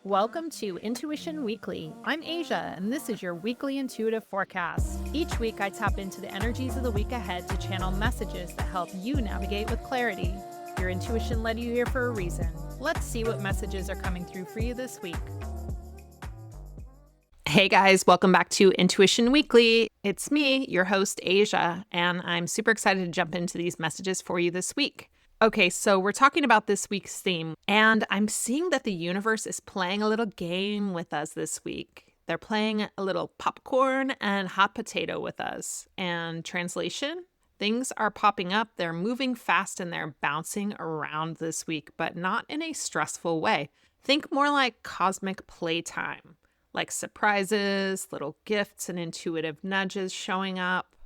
Welcome to Intuition Weekly. I'm Asia, and this is your weekly intuitive forecast. Each week, I tap into the energies of the week ahead to channel messages that help you navigate with clarity. Your intuition led you here for a reason. Let's see what messages are coming through for you this week. Hey guys, welcome back to Intuition Weekly. It's me, your host, Asia, and I'm super excited to jump into these messages for you this week. Okay, so we're talking about this week's theme, and I'm seeing that the universe is playing a little game with us this week. They're playing a little popcorn and hot potato with us. And translation, things are popping up, they're moving fast, and they're bouncing around this week, but not in a stressful way. Think more like cosmic playtime, like surprises, little gifts, and intuitive nudges showing up.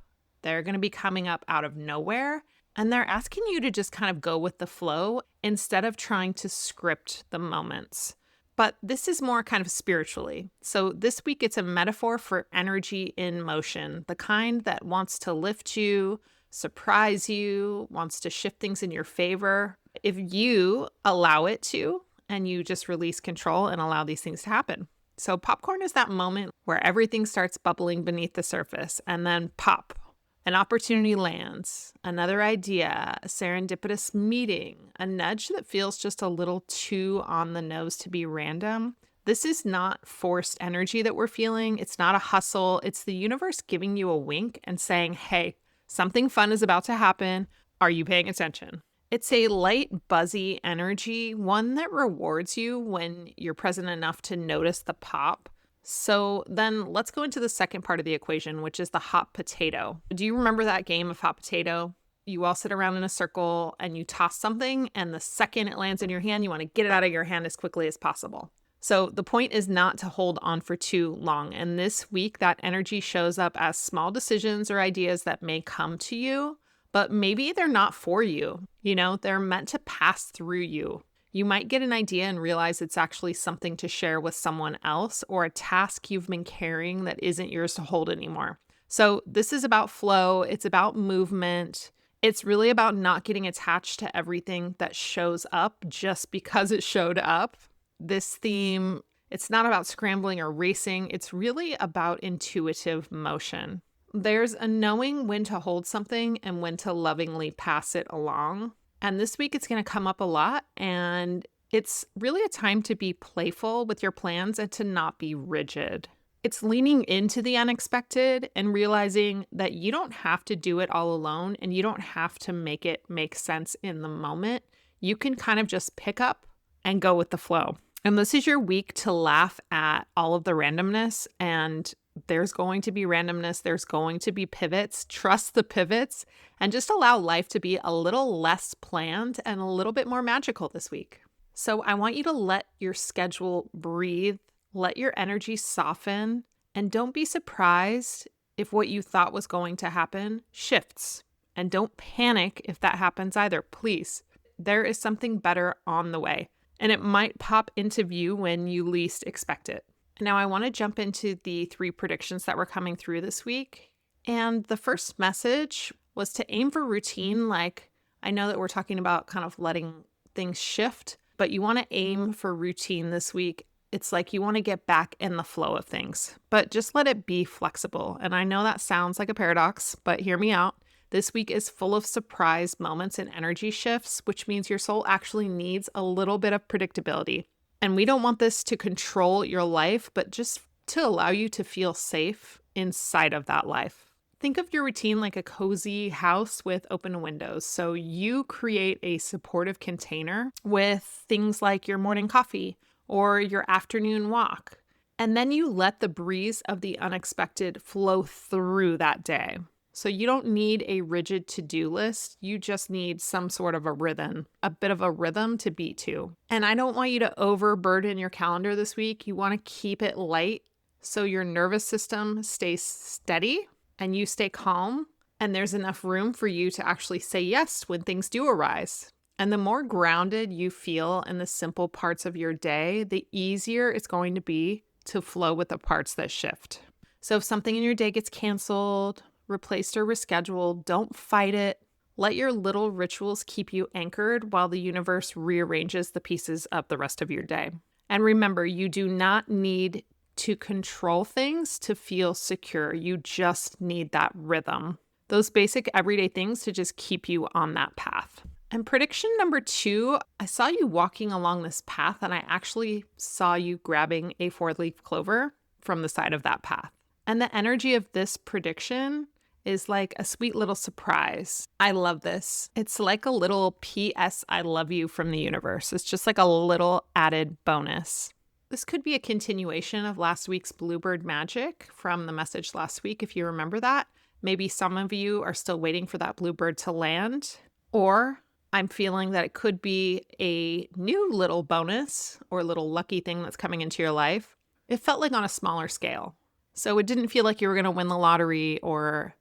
They're going to be coming up out of nowhere. And they're asking you to just kind of go with the flow instead of trying to script the moments. But this is more kind of spiritually. So this week it's a metaphor for energy in motion, the kind that wants to lift you, surprise you, wants to shift things in your favor. If you allow it to, and you just release control and allow these things to happen. So popcorn is that moment where everything starts bubbling beneath the surface and then pop. An opportunity lands, another idea, a serendipitous meeting, a nudge that feels just a little too on the nose to be random. This is not forced energy that we're feeling. It's not a hustle. It's the universe giving you a wink and saying, hey, something fun is about to happen. Are you paying attention? It's a light, buzzy energy, one that rewards you when you're present enough to notice the pop. So then let's go into the second part of the equation, which is the hot potato. Do you remember that game of hot potato? You all sit around in a circle and you toss something, and the second it lands in your hand, you want to get it out of your hand as quickly as possible. So the point is not to hold on for too long. And this week, that energy shows up as small decisions or ideas that may come to you, but maybe they're not for you. They're meant to pass through you. You might get an idea and realize it's actually something to share with someone else or a task you've been carrying that isn't yours to hold anymore. So this is about flow. It's about movement. It's really about not getting attached to everything that shows up just because it showed up. This theme, it's not about scrambling or racing. It's really about intuitive motion. There's a knowing when to hold something and when to lovingly pass it along. And this week it's going to come up a lot, and it's really a time to be playful with your plans and to not be rigid. It's leaning into the unexpected and realizing that you don't have to do it all alone and you don't have to make it make sense in the moment. You can kind of just pick up and go with the flow. And this is your week to laugh at all of the randomness, and there's going to be randomness. There's going to be pivots. Trust the pivots and just allow life to be a little less planned and a little bit more magical this week. So I want you to let your schedule breathe, let your energy soften, and don't be surprised if what you thought was going to happen shifts. And don't panic if that happens either, please. There is something better on the way, and it might pop into view when you least expect it. Now, I want to jump into the 3 predictions that were coming through this week. And the first message was to aim for routine. Like, I know that we're talking about kind of letting things shift, but you want to aim for routine this week. It's like you want to get back in the flow of things, but just let it be flexible. And I know that sounds like a paradox, but hear me out. This week is full of surprise moments and energy shifts, which means your soul actually needs a little bit of predictability. And we don't want this to control your life, but just to allow you to feel safe inside of that life. Think of your routine like a cozy house with open windows. So you create a supportive container with things like your morning coffee or your afternoon walk. And then you let the breeze of the unexpected flow through that day. So you don't need a rigid to-do list. You just need some sort of a rhythm, a bit of a rhythm to beat to. And I don't want you to overburden your calendar this week. You want to keep it light so your nervous system stays steady and you stay calm. And there's enough room for you to actually say yes when things do arise. And the more grounded you feel in the simple parts of your day, the easier it's going to be to flow with the parts that shift. So if something in your day gets canceled, replaced or rescheduled, don't fight it. Let your little rituals keep you anchored while the universe rearranges the pieces of the rest of your day. And remember, you do not need to control things to feel secure. You just need that rhythm. Those basic everyday things to just keep you on that path. And prediction number 2, I saw you walking along this path and I actually saw you grabbing a 4-leaf clover from the side of that path. And the energy of this prediction is like a sweet little surprise. I love this. It's like a little P.S. I love you from the universe. It's just like a little added bonus. This could be a continuation of last week's bluebird magic from the message last week, if you remember that. Maybe some of you are still waiting for that bluebird to land, or I'm feeling that it could be a new little bonus or little lucky thing that's coming into your life. It felt like on a smaller scale. So it didn't feel like you were going to win the lottery or,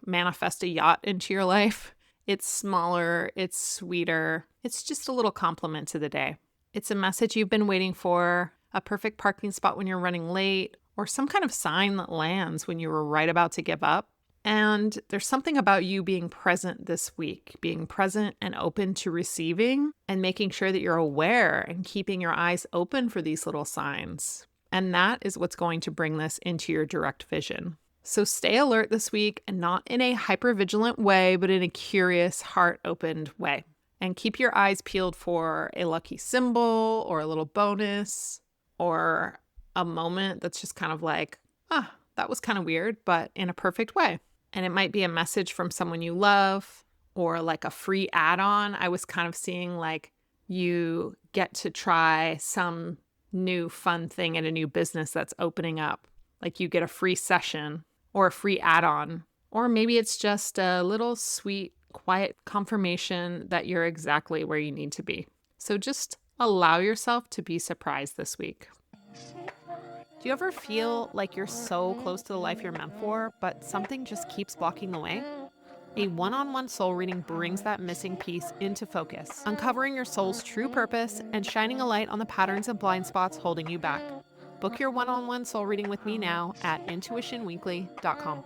manifest a yacht into your life. It's smaller, it's sweeter. It's just a little compliment to the day. It's a message you've been waiting for, a perfect parking spot when you're running late, or some kind of sign that lands when you were right about to give up. And there's something about you being present this week, being present and open to receiving and making sure that you're aware and keeping your eyes open for these little signs. And that is what's going to bring this into your direct vision. So stay alert this week, and not in a hypervigilant way, but in a curious, heart-opened way. And keep your eyes peeled for a lucky symbol or a little bonus or a moment that's just kind of like, that was kind of weird, but in a perfect way. And it might be a message from someone you love or like a free add-on. I was kind of seeing like you get to try some new fun thing at a new business that's opening up. Like you get a free session or a free add-on. Or maybe it's just a little sweet, quiet confirmation that you're exactly where you need to be. So just allow yourself to be surprised this week. Do you ever feel like you're so close to the life you're meant for, but something just keeps blocking the way? A one-on-one soul reading brings that missing piece into focus, uncovering your soul's true purpose and shining a light on the patterns and blind spots holding you back. Book your one-on-one soul reading with me now at intuitionweekly.com.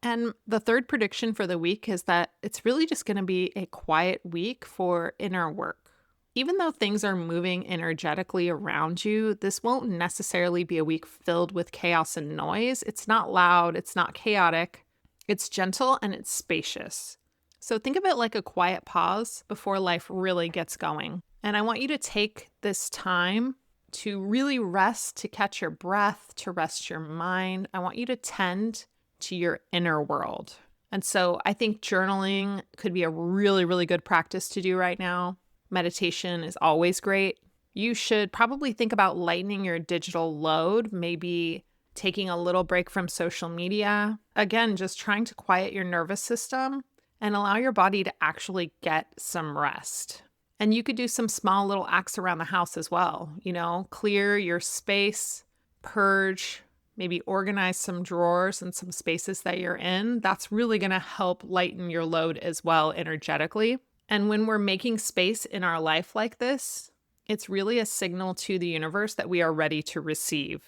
And the third prediction for the week is that it's really just going to be a quiet week for inner work. Even though things are moving energetically around you, this won't necessarily be a week filled with chaos and noise. It's not loud, it's not chaotic, it's gentle and it's spacious. So think of it like a quiet pause before life really gets going. And I want you to take this time to really rest, to catch your breath, to rest your mind. I want you to tend to your inner world. And so I think journaling could be a really, really good practice to do right now. Meditation is always great. You should probably think about lightening your digital load, maybe taking a little break from social media. Again, just trying to quiet your nervous system and allow your body to actually get some rest. And you could do some small little acts around the house as well. Clear your space, purge, maybe organize some drawers and some spaces that you're in. That's really going to help lighten your load as well energetically. And when we're making space in our life like this, it's really a signal to the universe that we are ready to receive,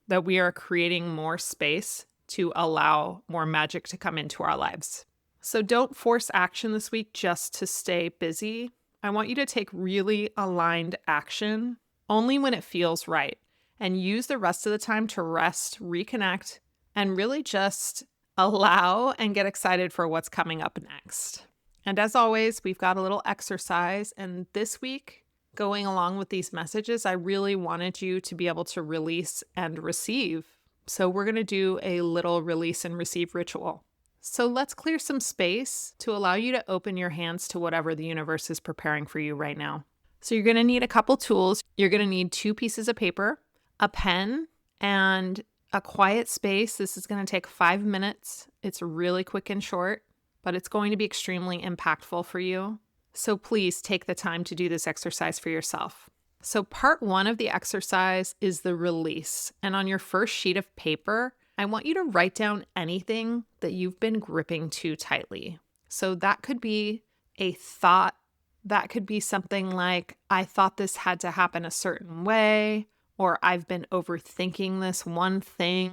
that we are creating more space to allow more magic to come into our lives. So don't force action this week just to stay busy. I want you to take really aligned action only when it feels right, and use the rest of the time to rest, reconnect, and really just allow and get excited for what's coming up next. And as always, we've got a little exercise. And this week, going along with these messages, I really wanted you to be able to release and receive. So we're going to do a little release and receive ritual. So let's clear some space to allow you to open your hands to whatever the universe is preparing for you right now. So you're going to need a couple tools. You're going to need 2 pieces of paper, a pen, and a quiet space. This is going to take 5 minutes. It's really quick and short, but it's going to be extremely impactful for you. So please take the time to do this exercise for yourself. So part 1 of the exercise is the release. And on your first sheet of paper, I want you to write down anything that you've been gripping too tightly. So that could be a thought. That could be something like, I thought this had to happen a certain way, or I've been overthinking this one thing,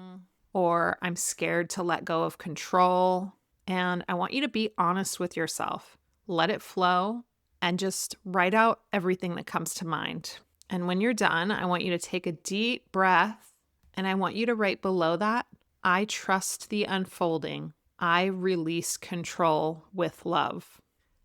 or I'm scared to let go of control. And I want you to be honest with yourself. Let it flow and just write out everything that comes to mind. And when you're done, I want you to take a deep breath and I want you to write below that, I trust the unfolding. I release control with love.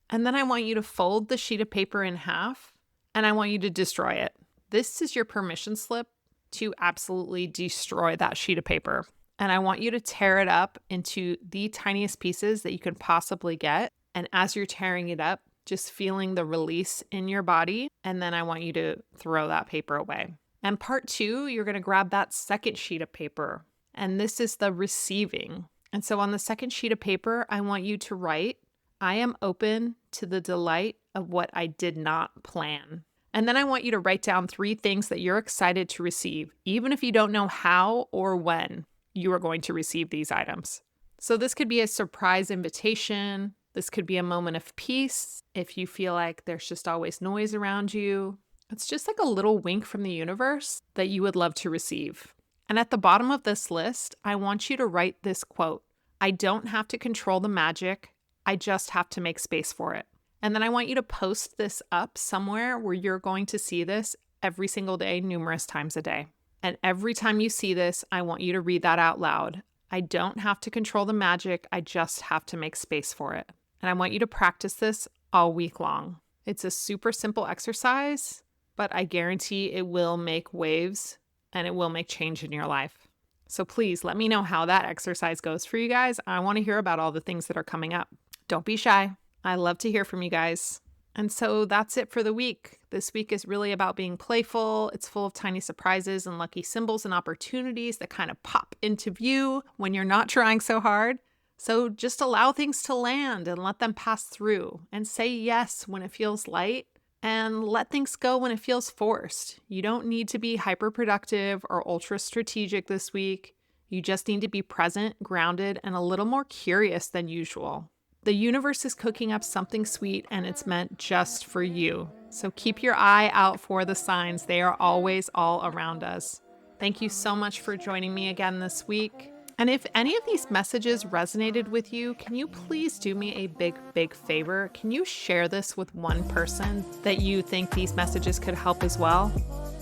And then I want you to fold the sheet of paper in half and I want you to destroy it. This is your permission slip to absolutely destroy that sheet of paper. And I want you to tear it up into the tiniest pieces that you could possibly get. And as you're tearing it up, just feeling the release in your body. And then I want you to throw that paper away. And part 2, you're going to grab that second sheet of paper. And this is the receiving. And so on the second sheet of paper, I want you to write, I am open to the delight of what I did not plan. And then I want you to write down 3 things that you're excited to receive, even if you don't know how or when you are going to receive these items. So this could be a surprise invitation. This could be a moment of peace if you feel like there's just always noise around you. It's just like a little wink from the universe that you would love to receive. And at the bottom of this list, I want you to write this quote, I don't have to control the magic. I just have to make space for it. And then I want you to post this up somewhere where you're going to see this every single day, numerous times a day. And every time you see this, I want you to read that out loud. I don't have to control the magic. I just have to make space for it. And I want you to practice this all week long. It's a super simple exercise, but I guarantee it will make waves and it will make change in your life. So please let me know how that exercise goes for you guys. I want to hear about all the things that are coming up. Don't be shy. I love to hear from you guys. And so that's it for the week. This week is really about being playful. It's full of tiny surprises and lucky symbols and opportunities that kind of pop into view when you're not trying so hard. So just allow things to land and let them pass through and say yes when it feels light and let things go when it feels forced. You don't need to be hyper productive or ultra strategic this week. You just need to be present, grounded, and a little more curious than usual. The universe is cooking up something sweet and it's meant just for you. So keep your eye out for the signs. They are always all around us. Thank you so much for joining me again this week. And if any of these messages resonated with you, can you please do me a big favor? Can you share this with one person that you think these messages could help as well?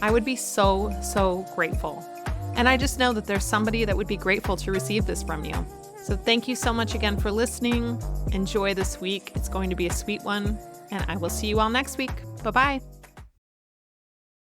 I would be so grateful. And I just know that there's somebody that would be grateful to receive this from you. So thank you so much again for listening. Enjoy this week. It's going to be a sweet one. And I will see you all next week. Bye-bye.